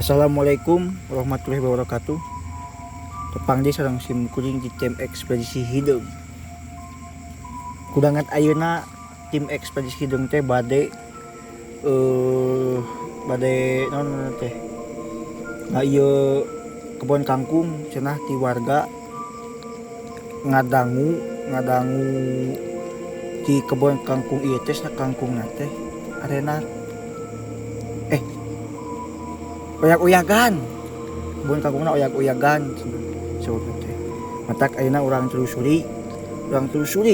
Assalamualaikum warahmatullahi wabarakatuh. Tepang di sareng sim kuring di tim ekspedisi hideung. Kudangan ayeuna tim ekspedisi hideung teh bade naon teh. Nah ieu kebon kangkung cenah ti warga ngadangu di kebon kangkung ieu teh kangkungna teh arena oyak-oyagan. Kebun kangkungna oyak-oyagan sebutna teh. Matak ayeuna urang telusuri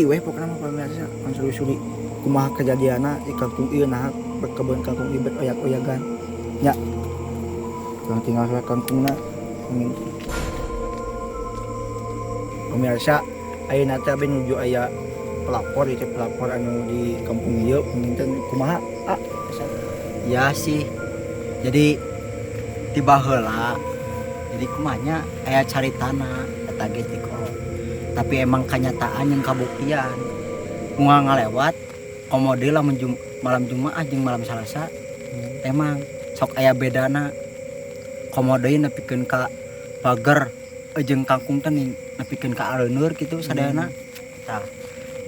we pokona mah pamirsa, urang telusuri kumaha kejadianna di kangkung ieu nah kebun kangkung ieu oyak-oyagan. Nya. Urang tinggal sa kangkungna pamirsa ayeuna teh abi nuju aya pelapor anu di kampung ieu nginten kumaha? Ya sih. Jadi tiba heula jadi kumanya aya caritana eta ge ti kolot tapi emang kenyataan yang kabuktian moal ngalewat komode lah malam Jumaah jeung malam Salasa emang sok aya bedana komode nepikeun ka pager jeung kangkung teh nepikeun ka aleuneur kitu sadayana tah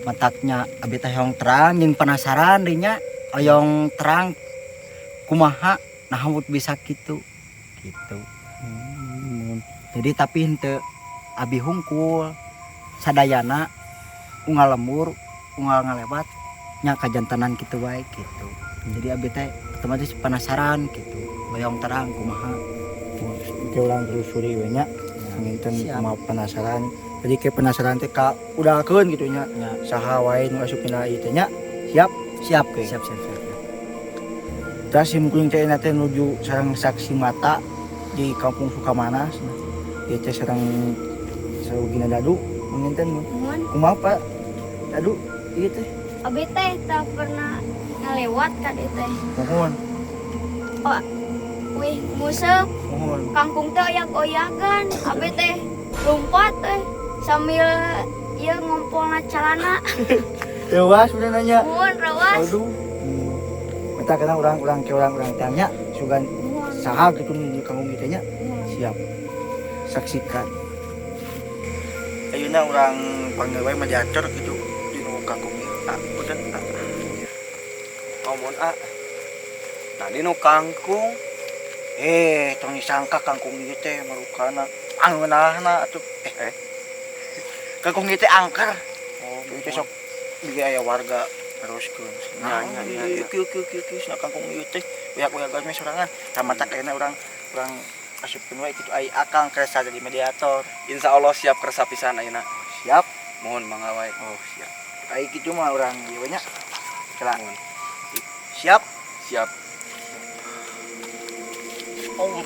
mataknya abi teh hoyong terang jeung penasaran deui nya hoyong terang kumaha nah bisa gitu. Jadi tapi henteu abi hungkul sadayana unggal lembur unggal ngalewat nya kajantanan kitu wae gitu. Jadi abi teh otomatis penasaran gitu bayong terang kumaha Teu urang telusuri we nya nginten kumaha penasaran. Jadi ke penasaran teh ka udahkeun kitu nya. Saha wae nu asupna ieu teh nya siap. Tah sim kuring teh teh nuju sareng saksi mata di Kampung Sukamanas. Ieu teh sareng sarugina Dadu nginten kumaha Pak Dadu ieu teh? Abi teh tak pernah ngelewat ka dieu teh. Mohon. Oh, wih museup Mohon. kangkung teh oyak-oyagan. Abi teh lompat teh sambil ieu ngompolna calana. Rewas udah nanya. Mun rawas. Aduh. Minta kana urang tanya sugan saha gitu di kangkung ieu teh nya. Siap. Saksikan. Ayeuna urang panggil wae mediator gitu di nu kangkung ieu. Punten. Ngomong tadi nu kangkung Tong disangka kangkung ieu teh marukana angeunahna atuh. Kangkung ieu teh angker. Oh, ieu sok bieu aya warga teruskeun. Nya. Kieu kangkung ieu teh oyak-oyagan we sorangan. Tamatak ayeuna urang asupkeun wae kitu ai akang kersa jadi mediator. Insyaallah siap kersa pisan ayeuna. Siap. Mohon mangga wae. Oh, siap. Ai kitu mah urang ieu nya. Kela. Mohon. Siap. Oh.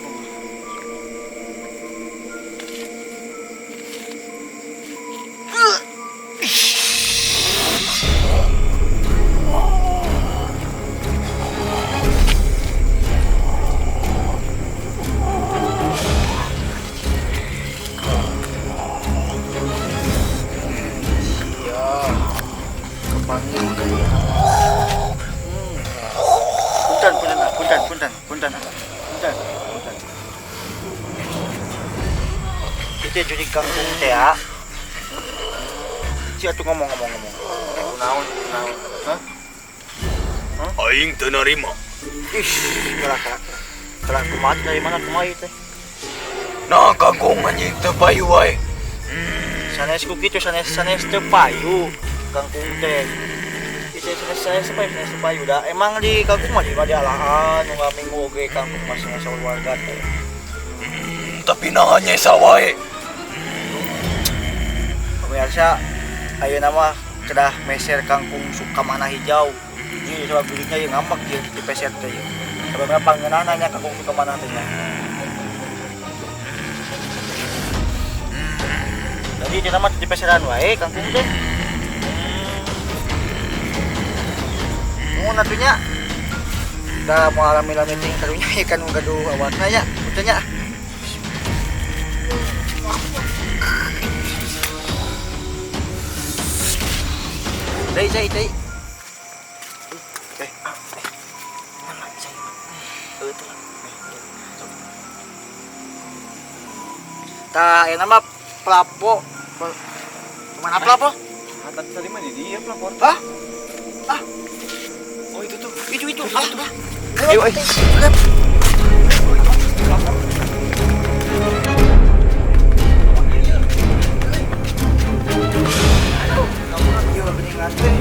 Punten. Itu jadi kangkung teh ya. Si atuh ngomong. Naon? Hah? Aing teu narima. Telah kumaha dari mana kumaha ieu teh? Nah kangkung anjing teu payu wae. Sanes ku kitu sanes teu payu kangkung teh. Sanes payu da. Emang di kangkung mah di alahan nu ngaminggu oge kangkung masing-masing warga teh. Tapi nahanya sawae. Pemirsa, ayeuna mah kedah meser kangkung Sukamana hijau. Ieu coba belinya yang ngambek ieu di peser teh ieu. Sababna pangeunana nya kangkung Sukamana teh nya. Jadi dia mah di peseran wae kangkung teh. Mun atunya da moal meeting karunya ikan gaduh awakna nya, betul nya. Dai. Mana saya? Itu. Tah, ya nama pelapo. Mana pelapo? Tadi tadi mah dia pelapor. Hah? Oh itu tuh. Itu. Ah. Ayo, Iya, beningan teh.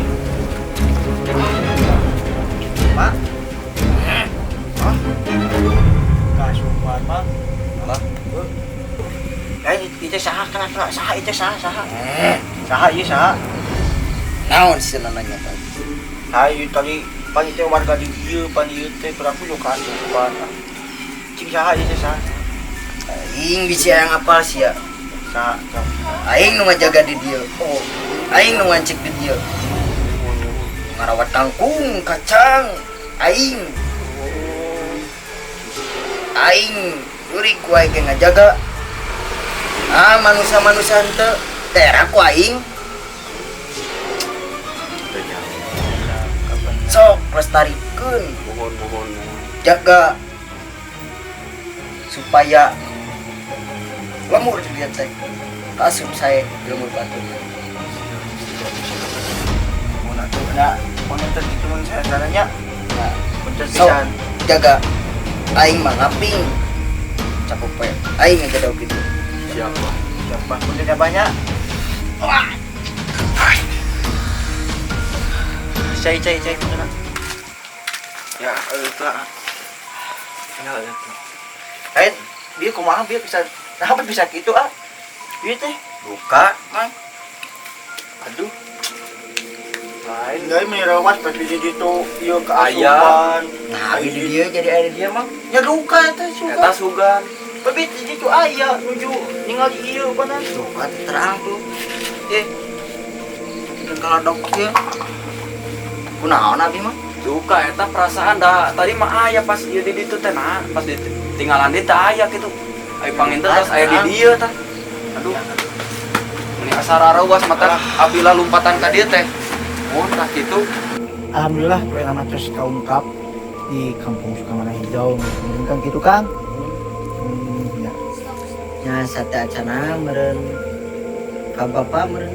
Pak. Hah? Kasupan, Pak. Lah. Itu saha kenapa? Saha itu saha. Saha ieu saha? Naon sih nanya tadi? Hayu tadi pan teh warga di dieu pan ieu teh kurang kudu kasupan. Cing saha ieu teh saha? Aing bisa yang apa sih ya? Saha? Aing nu ngajaga di dia. Oh, Aing nu ngancik di dia. Ngarawat kangkung, kacang. Aing urik ku aing ngajaga. Manusia henteu tera ku aing. Sok lestarikan, Mohon. jaga supaya lemur dilihat teh. Kasum saya lemur batu. mun atuh na panginten kitu mun saya sananya. Nah, Punten so, pisan. jaga aing mah ngaping. Cakup we. Aing ngajaga gitu. Siapa? Siapa punten banyak. Cai punten. Ya, eta. Ya, itu. Dia kumaha dia bisa kenapa bisa gitu ah? Ieu teh Buka. Mang. Aduh. Lain deui mirawas pas di ditu ieu keasupan. Nah, di dia jadi ada dia mah. Ya luka eta Eta suga. sugan. Tapi di ditu aya nuju ningali ieu panan. Buka terang tuh. Dan kalau dok ieu Kunaon abi mah? Duka eta perasaan dah. Tadi mah aya pas ieu di ditu teh nah, pas tinggalan dia teh aya kitu. Ai panginten tas aya di dieu tah. Aduh. Ini asara rawas mata abila lompatan ka dieu teh. Oh, tah kitu. Alhamdulillah nama terus kaungkap di kampung Sukamana Hijau kan gitu kan. Ya. Nya sate acana meureun ka bapa meureun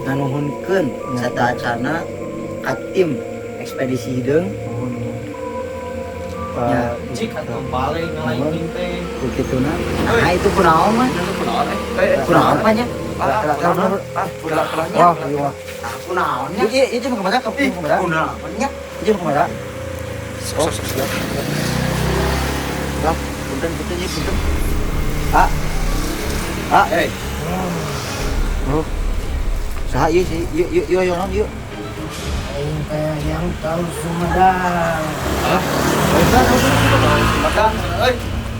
nganuhunkeun sate acana ka tim ekspedisi hideung. Ya, Cik atau balik ngalahin teh. ku kituna. Nah itu kunaon mah? Kunaon apa nya? Kelahnya. Wah, iya. Nah, kunaonnya? Itu mau kemana? Kamu mau kemana? Kunaonnya? Itu mau kemana? Oh, siap. Lah, punten ya, punten. Hei, Oh. Saha ieu sih? Yuk. Aing teh yang tahu Sumedang.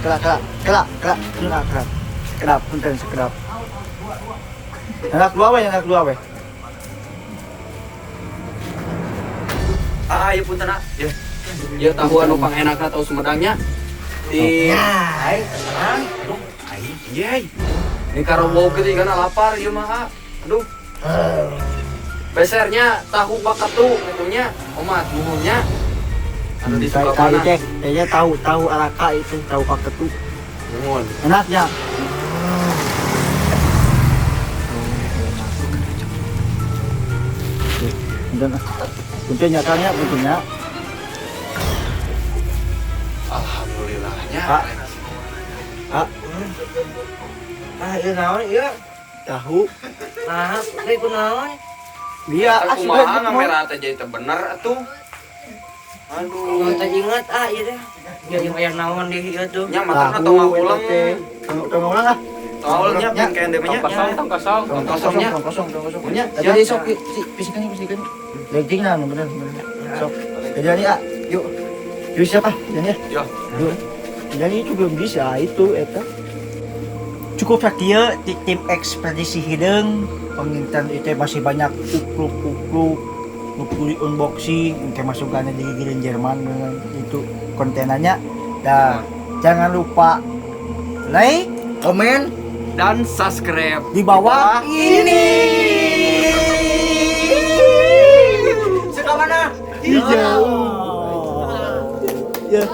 Kelak. Kedap, punten sekedap. Anak dua we. iya punten ah. Ya tahu anu pangenakna tahu Sumedangnya. Di Hai, tenang. Yey. Ini karo bau ketika lapar ieu mah. Ah. Aduh. Besernya tahu bakatu itunya omat buhunnya. Anu di Kali Sukabana. cek, kayaknya tahu araka itu, tahu paketu. Nuhun. Enaknya. Punten nyatanya, puntennya. Alhamdulillahnya. Iya naon, iya. Tahu. Nah, teh kunaon? Iya, Aku mah ngamera teh jadi teh bener atuh. Aduh, teh inget ieu teh. Jadi aya naon di ieu tuh. Nya matana tong ulang. Tong ulang ah. Tolnya bengkean deh nya. Tong kosongnya. Tong kosong. Punya. Jadi sok pisikan. Legging lah, bener. Sok. Jadi ah, yuk. Yuk siapa? Jadi Yo. Yuk. Jadi itu belum bisa itu eta. Cukup sakieu di tim ekspedisi hideung penginten itu masih banyak ukluk nukuli unboxing kayak masukannya di gigirin Jerman dengan itu kontenannya. Dan jangan lupa like, komen Dan subscribe di bawah ini. Sukamana Hijau. Ya.